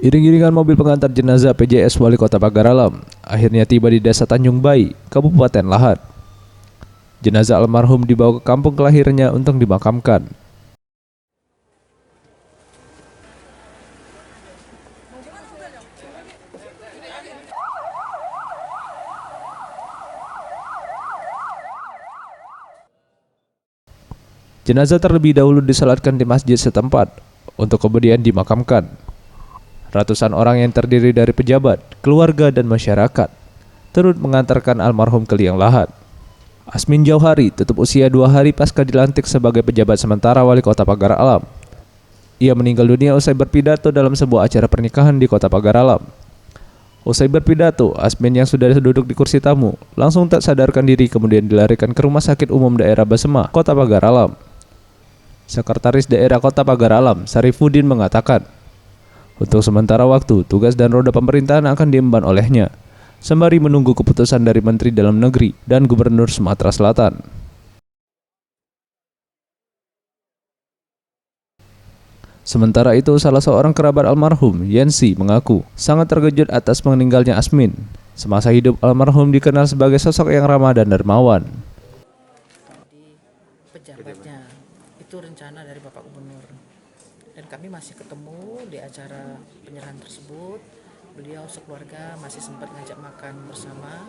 Iring-iringan mobil pengantar jenazah PJS Wali Kota Pagar Alam akhirnya tiba di Desa Tanjung Bayi, Kabupaten Lahat. Jenazah almarhum dibawa ke kampung kelahirannya untuk dimakamkan. Jenazah terlebih dahulu disalatkan di masjid setempat untuk kemudian dimakamkan. Ratusan orang yang terdiri dari pejabat, keluarga, dan masyarakat turut mengantarkan almarhum ke liang lahat. Asmin Jauhari tutup usia 2 hari pasca dilantik sebagai pejabat sementara Wali Kota Pagar Alam. Ia meninggal dunia usai berpidato dalam sebuah acara pernikahan di Kota Pagar Alam. Usai berpidato, Asmin yang sudah duduk di kursi tamu langsung tak sadarkan diri kemudian dilarikan ke Rumah Sakit Umum Daerah Basema, Kota Pagar Alam. Sekretaris Daerah Kota Pagar Alam, Sarifuddin mengatakan, untuk sementara waktu, tugas dan roda pemerintahan akan diemban olehnya, sembari menunggu keputusan dari Menteri Dalam Negeri dan Gubernur Sumatera Selatan. Sementara itu, salah seorang kerabat almarhum, Yensi, mengaku sangat terkejut atas meninggalnya Asmin. Semasa hidup, almarhum dikenal sebagai sosok yang ramah dan dermawan. Pejabatnya itu rencana dari Bapak Gubernur, dan kami masih ketemu di acara penyerahan tersebut. Beliau sekeluarga masih sempat ngajak makan bersama,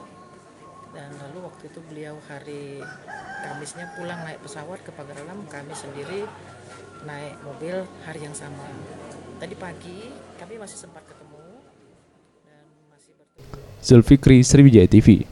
dan lalu waktu itu beliau hari Kamisnya pulang naik pesawat ke Pagar Alam, kami sendiri naik mobil hari yang sama. Tadi pagi kami masih sempat ketemu dan masih bertemu. Zulfikri, Sriwijaya TV.